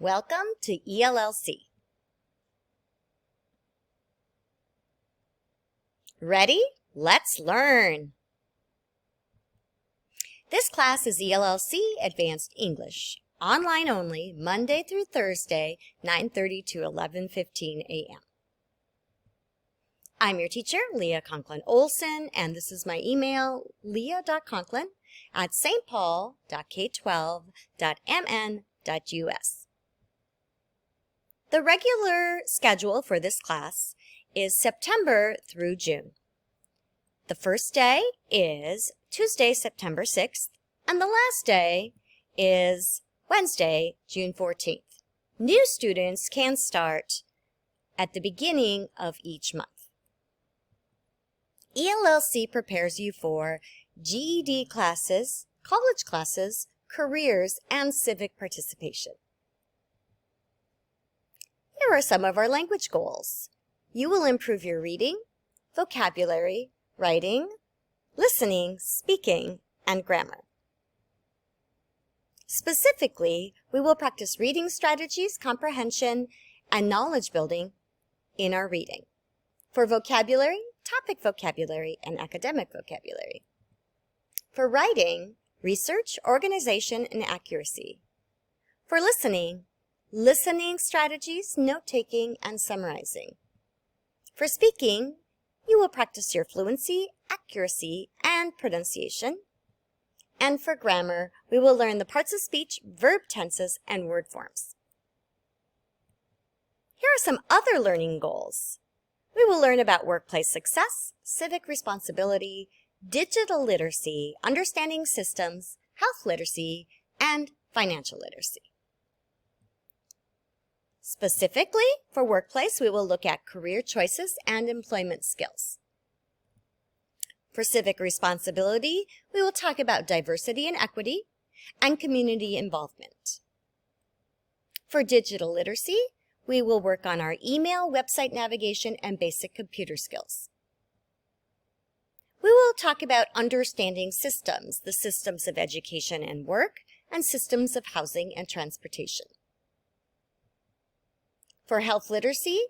Welcome to ELLC. Ready? Let's learn. This class is ELLC Advanced English, online only, Monday through Thursday, 9:30 to 11:15 a.m. I'm your teacher, Leah Conklin-Olson, and this is my email, leah.conklin@stpaul.k12.mn.us. The regular schedule for this class is September through June. The first day is Tuesday, September 6th, and the last day is Wednesday, June 14th. New students can start at the beginning of each month. ELLC prepares you for GED classes, college classes, careers, and civic participation. Here are some of our language goals. You will improve your reading, vocabulary, writing, listening, speaking, and grammar. Specifically, we will practice reading strategies, comprehension, and knowledge building in our reading. For vocabulary, topic vocabulary, and academic vocabulary. For writing, research, organization, and accuracy. For listening, listening strategies, note-taking, and summarizing. For speaking, you will practice your fluency, accuracy, and pronunciation. And for grammar, we will learn the parts of speech, verb tenses, and word forms. Here are some other learning goals. We will learn about workplace success, civic responsibility, digital literacy, understanding systems, health literacy, and financial literacy. Specifically, for workplace, we will look at career choices and employment skills. For civic responsibility, we will talk about diversity and equity and community involvement. For digital literacy, we will work on our email, website navigation, and basic computer skills. We will talk about understanding systems, the systems of education and work, and systems of housing and transportation. For health literacy,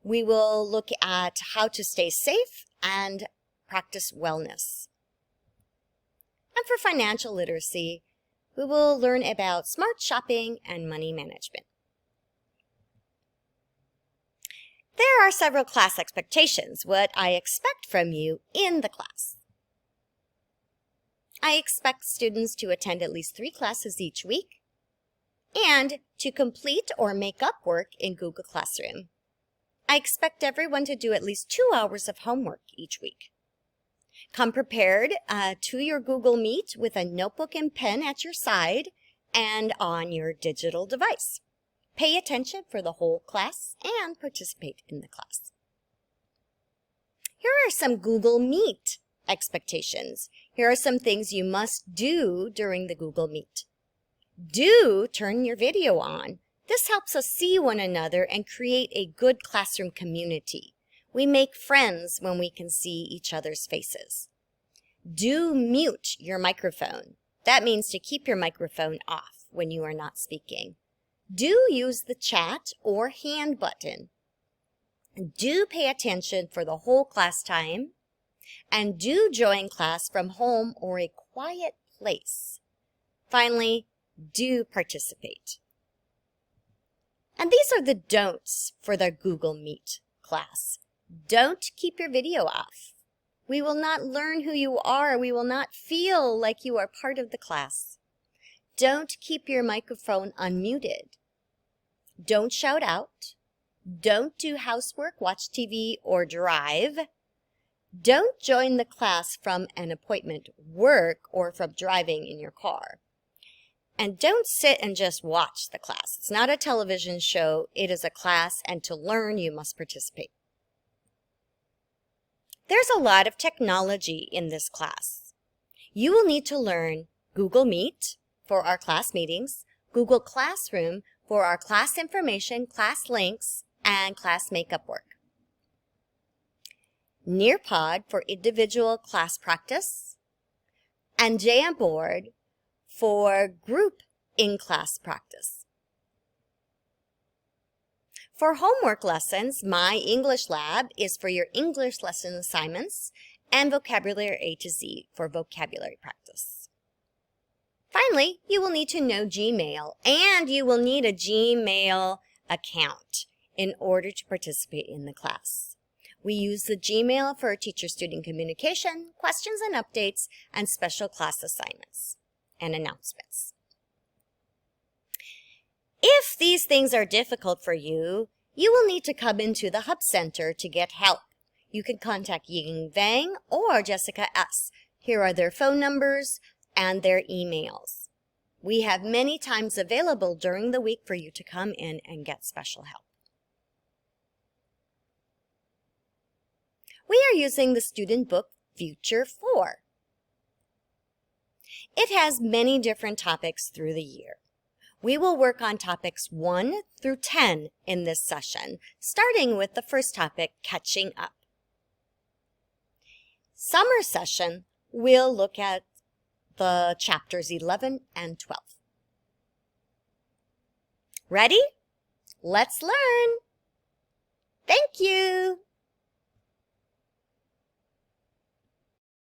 we will look at how to stay safe and practice wellness. And for financial literacy, we will learn about smart shopping and money management. There are several class expectations, what I expect from you in the class. I expect students to attend at least 3 classes each week, and to complete or make up work in Google Classroom. I expect everyone to do at least 2 hours of homework each week. Come prepared to your Google Meet with a notebook and pen at your side and on your digital device. Pay attention for the whole class and participate in the class. Here are some Google Meet expectations. Here are some things you must do during the Google Meet. Do turn your video on. This helps us see one another and create a good classroom community. We make friends when we can see each other's faces. Do mute your microphone. That means to keep your microphone off when you are not speaking. Do use the chat or hand button. Do pay attention for the whole class time. And do join class from home or a quiet place. Finally, do participate. And these are the don'ts for the Google Meet class. Don't keep your video off. We will not learn who you are. We will not feel like you are part of the class. Don't keep your microphone unmuted. Don't shout out. Don't do housework, watch TV, or drive. Don't join the class from an appointment, work, or from driving in your car. And don't sit and just watch the class. It's not a television show. It is a class, and to learn, you must participate. There's a lot of technology in this class. You will need to learn Google Meet for our class meetings, Google Classroom for our class information, class links, and class makeup work. Nearpod for individual class practice, and Jamboard for group in-class practice. For homework lessons, My English Lab is for your English lesson assignments and Vocabulary A to Z for vocabulary practice. Finally, you will need to know Gmail, and you will need a Gmail account in order to participate in the class. We use the Gmail for teacher-student communication, questions and updates, and special class assignments and announcements. If these things are difficult for you, you will need to come into the Hub Center to get help. You can contact Ying Vang or Jessica S. Here are their phone numbers and their emails. We have many times available during the week for you to come in and get special help. We are using the student book Future 4. It has many different topics through the year. We will work on topics 1 through 10 in this session, starting with the first topic, catching up. Summer session, we'll look at the chapters 11 and 12. Ready? Let's learn! Thank you!